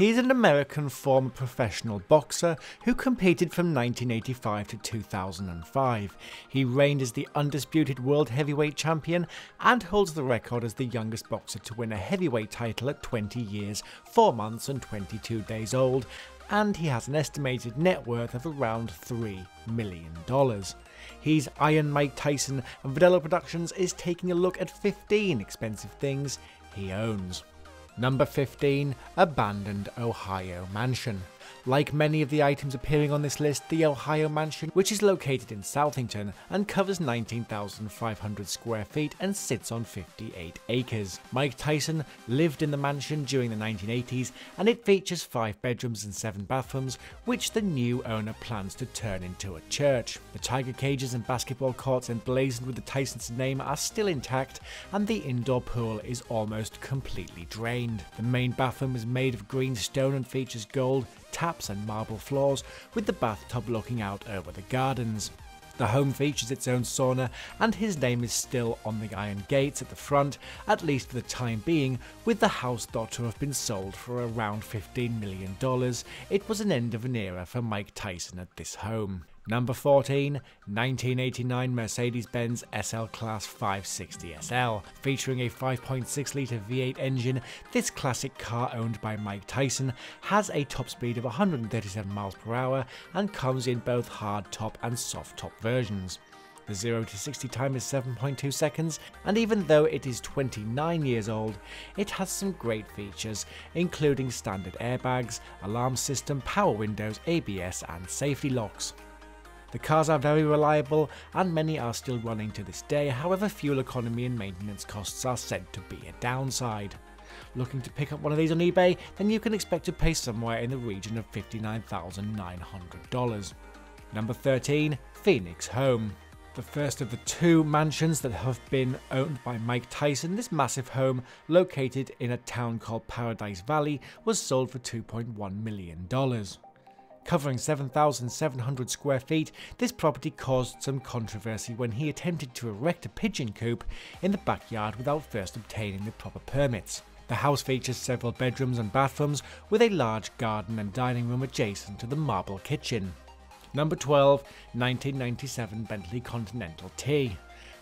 He's an American former professional boxer who competed from 1985 to 2005. He reigned as the undisputed world heavyweight champion and holds the record as the youngest boxer to win a heavyweight title at 20 years, 4 months and 22 days old, and he has an estimated net worth of around $3 million. He's Iron Mike Tyson, and Vidello Productions is taking a look at 15 expensive things he owns. Number 15. Abandoned Ohio Mansion. Like many of the items appearing on this list, the Ohio Mansion, which is located in Southington and covers 19,500 square feet and sits on 58 acres. Mike Tyson lived in the mansion during the 1980s, and it features 5 bedrooms and 7 bathrooms, which the new owner plans to turn into a church. The tiger cages and basketball courts emblazoned with the Tyson's name are still intact, and the indoor pool is almost completely drained. The main bathroom is made of green stone and features gold taps and marble floors, with the bathtub looking out over the gardens. The home features its own sauna, and his name is still on the iron gates at the front, at least for the time being, with the house thought to have been sold for around $15 million. It was an end of an era for Mike Tyson at this home. Number 14. 1989 Mercedes-Benz SL Class 560 SL. Featuring a 5.6 litre V8 engine, this classic car owned by Mike Tyson has a top speed of 137 miles per hour and comes in both hard top and soft top versions. The 0 to 60 time is 7.2 seconds, and even though it is 29 years old, it has some great features, including standard airbags, alarm system, power windows, ABS and safety locks. The cars are very reliable, and many are still running to this day. However, fuel economy and maintenance costs are said to be a downside. Looking to pick up one of these on eBay, then you can expect to pay somewhere in the region of $59,900. Number 13. Phoenix Home. The first of the 2 mansions that have been owned by Mike Tyson, this massive home, located in a town called Paradise Valley, was sold for $2.1 million. Covering 7,700 square feet, this property caused some controversy when he attempted to erect a pigeon coop in the backyard without first obtaining the proper permits. The house features several bedrooms and bathrooms, with a large garden and dining room adjacent to the marble kitchen. Number 12. 1997 Bentley Continental T.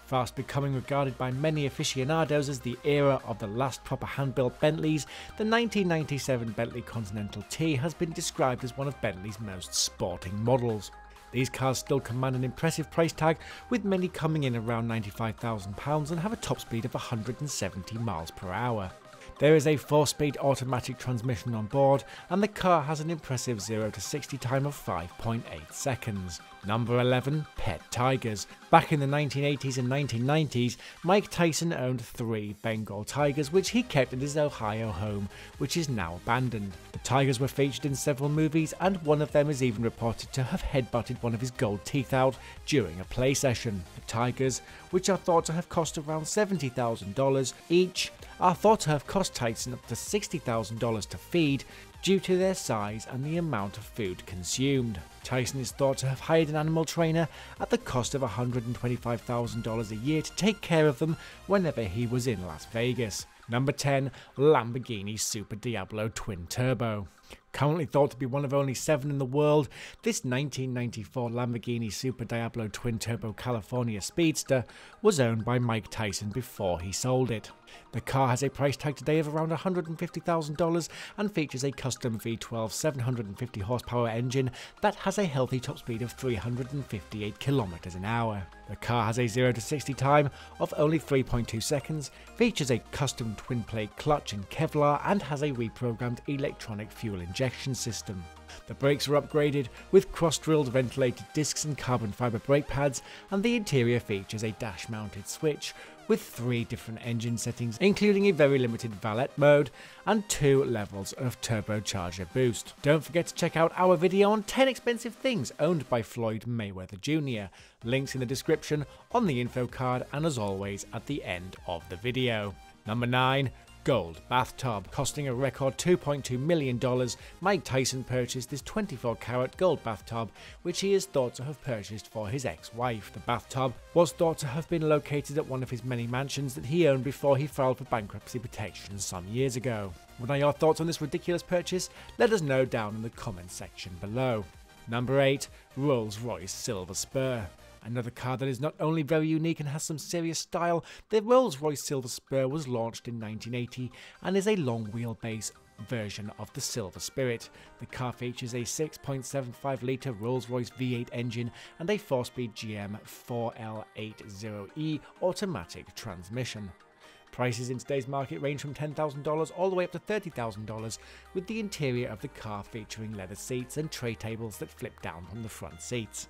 Fast becoming regarded by many aficionados as the era of the last proper hand-built Bentleys, the 1997 Bentley Continental T has been described as one of Bentley's most sporting models. These cars still command an impressive price tag, with many coming in around £95,000 and have a top speed of 170 miles per hour. There is a 4-speed automatic transmission on board, and the car has an impressive 0 to 60 time of 5.8 seconds. Number 11. Pet tigers. Back in the 1980s and 1990s, Mike Tyson owned 3 Bengal tigers, which he kept at his Ohio home, which is now abandoned. The tigers were featured in several movies, and one of them is even reported to have headbutted one of his gold teeth out during a play session. The tigers, which are thought to have cost around $70,000 each, are thought to have cost Tyson up to $60,000 to feed due to their size and the amount of food consumed. Tyson is thought to have hired an animal trainer at the cost of $125,000 a year to take care of them whenever he was in Las Vegas. Number 10. Lamborghini Super Diablo Twin Turbo. Currently thought to be one of only 7 in the world, this 1994 Lamborghini Super Diablo Twin Turbo California Speedster was owned by Mike Tyson before he sold it. The car has a price tag today of around $150,000 and features a custom V12 750 horsepower engine that has a healthy top speed of 358 km an hour. The car has a 0 to 60 time of only 3.2 seconds, features a custom twin plate clutch in Kevlar, and has a reprogrammed electronic fuel injection system. The brakes are upgraded with cross-drilled ventilated discs and carbon fibre brake pads, and the interior features a dash-mounted switch with 3 different engine settings, including a very limited valet mode and 2 levels of turbocharger boost. Don't forget to check out our video on 10 expensive things owned by Floyd Mayweather Jr. Links in the description, on the info card, and as always at the end of the video. Number 9. Gold bathtub. Costing a record $2.2 million, Mike Tyson purchased this 24-carat gold bathtub, which he is thought to have purchased for his ex-wife. The bathtub was thought to have been located at one of his many mansions that he owned before he filed for bankruptcy protection some years ago. What are your thoughts on this ridiculous purchase? Let us know down in the comments section below. Number 8. Rolls-Royce Silver Spur. Another car that is not only very unique and has some serious style, the Rolls-Royce Silver Spur was launched in 1980 and is a long wheelbase version of the Silver Spirit. The car features a 6.75 litre Rolls-Royce V8 engine and a 4-speed GM 4L80E automatic transmission. Prices in today's market range from $10,000 all the way up to $30,000, with the interior of the car featuring leather seats and tray tables that flip down from the front seats.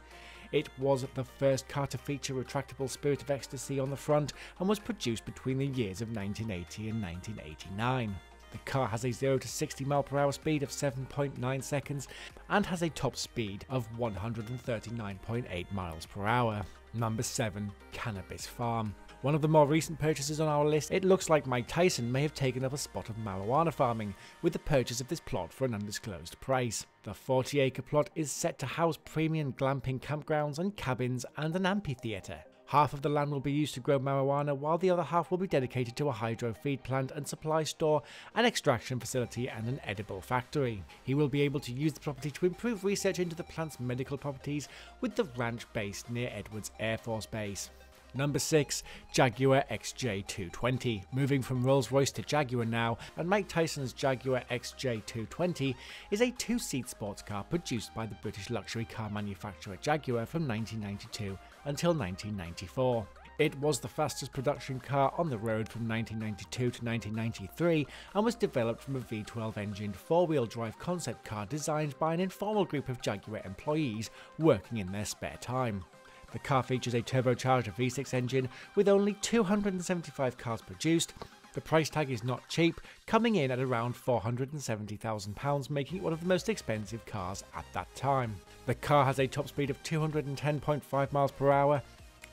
It was the first car to feature retractable Spirit of Ecstasy on the front and was produced between the years of 1980 and 1989. The car has a 0 to 60 mph speed of 7.9 seconds and has a top speed of 139.8 mph. Number 7. Cannabis Farm. One of the more recent purchases on our list, it looks like Mike Tyson may have taken up a spot of marijuana farming with the purchase of this plot for an undisclosed price. The 40-acre plot is set to house premium glamping campgrounds and cabins and an amphitheatre. Half of the land will be used to grow marijuana, while the other half will be dedicated to a hydro feed plant and supply store, an extraction facility and an edible factory. He will be able to use the property to improve research into the plant's medical properties, with the ranch based near Edwards Air Force Base. Number 6. Jaguar XJ220. Moving from Rolls-Royce to Jaguar now, and Mike Tyson's Jaguar XJ220 is a two-seat sports car produced by the British luxury car manufacturer Jaguar from 1992 until 1994. It was the fastest production car on the road from 1992 to 1993 and was developed from a V12 engined four-wheel drive concept car designed by an informal group of Jaguar employees working in their spare time. The car features a turbocharged V6 engine with only 275 cars produced. The price tag is not cheap, coming in at around £470,000, making it one of the most expensive cars at that time. The car has a top speed of 210.5 mph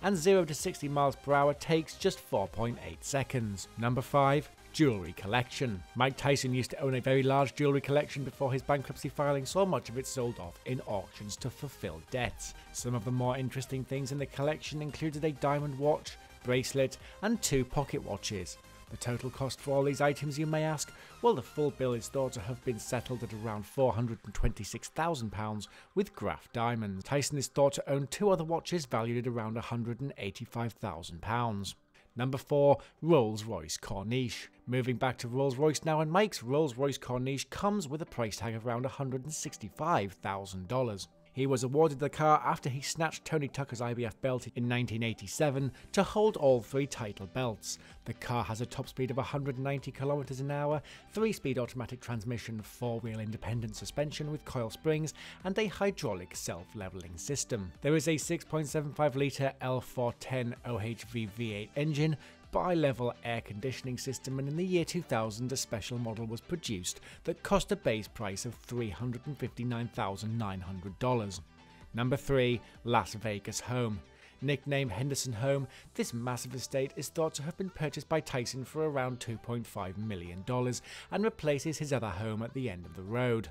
and 0 to 60 mph takes just 4.8 seconds. Number 5. Jewelry collection. Mike Tyson used to own a very large jewelry collection before his bankruptcy filing saw much of it sold off in auctions to fulfill debts. Some of the more interesting things in the collection included a diamond watch, bracelet, and 2 pocket watches. The total cost for all these items, you may ask? Well, the full bill is thought to have been settled at around £426,000 with Graf diamonds. Tyson is thought to own 2 other watches valued at around £185,000. Number 4. Rolls-Royce Corniche. Moving back to Rolls-Royce now, and Mike's Rolls-Royce Corniche comes with a price tag of around $165,000. He was awarded the car after he snatched Tony Tucker's IBF belt in 1987 to hold all 3 title belts. The car has a top speed of 190 km an hour, 3-speed automatic transmission, 4-wheel independent suspension with coil springs, and a hydraulic self-leveling system. There is a 6.75 litre L410 OHV V8 engine, bi-level air conditioning system, and in the year 2000 a special model was produced that cost a base price of $359,900. Number 3. Las Vegas Home. Nicknamed Henderson Home, this massive estate is thought to have been purchased by Tyson for around $2.5 million and replaces his other home at the end of the road.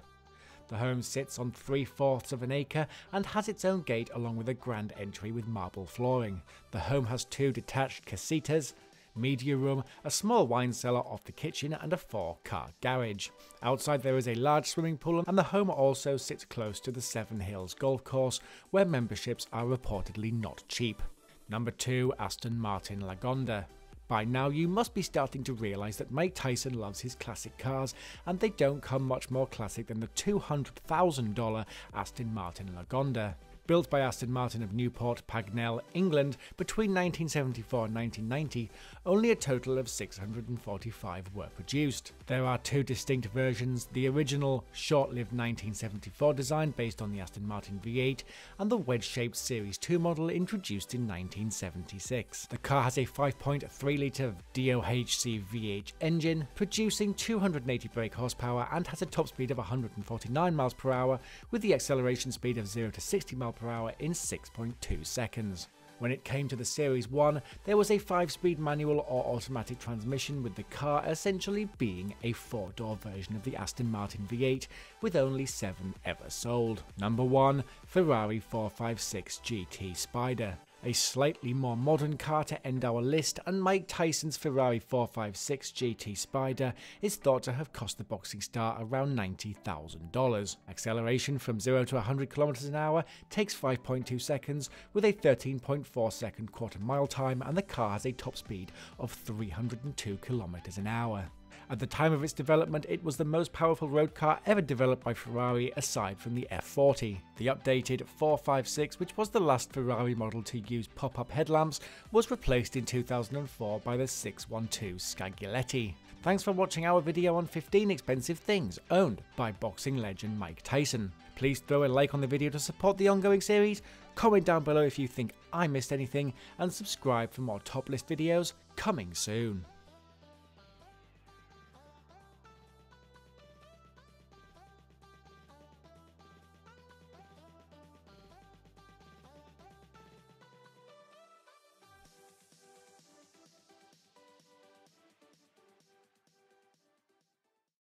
The home sits on 3/4 of an acre and has its own gate along with a grand entry with marble flooring. The home has 2 detached casitas, media room, a small wine cellar off the kitchen, and a 4-car garage. Outside there is a large swimming pool, and the home also sits close to the Seven Hills golf course, where memberships are reportedly not cheap. Number 2. Aston Martin Lagonda. By now you must be starting to realise that Mike Tyson loves his classic cars, and they don't come much more classic than the $200,000 Aston Martin Lagonda. Built by Aston Martin of Newport Pagnell, England between 1974 and 1990, only a total of 645 were produced. There are 2 distinct versions, the original short-lived 1974 design based on the Aston Martin V8 and the wedge-shaped Series 2 model introduced in 1976. The car has a 5.3 litre DOHC V8 engine, producing 280 brake horsepower, and has a top speed of 149 mph with the acceleration speed of 0 to 60 mph in 6.2 seconds. When it came to the Series 1, there was a 5-speed manual or automatic transmission, with the car essentially being a 4-door version of the Aston Martin V8, with only 7 ever sold. Number 1. Ferrari 456 GT Spyder. A slightly more modern car to end our list, and Mike Tyson's Ferrari 456 GT Spyder is thought to have cost the boxing star around $90,000. Acceleration from 0 to 100 km an hour takes 5.2 seconds, with a 13.4 second quarter-mile time, and the car has a top speed of 302 km an hour. At the time of its development, it was the most powerful road car ever developed by Ferrari aside from the F40. The updated 456, which was the last Ferrari model to use pop-up headlamps, was replaced in 2004 by the 612 Scaglietti. Thanks for watching our video on 15 expensive things owned by boxing legend Mike Tyson. Please throw a like on the video to support the ongoing series, comment down below if you think I missed anything, and subscribe for more top list videos coming soon.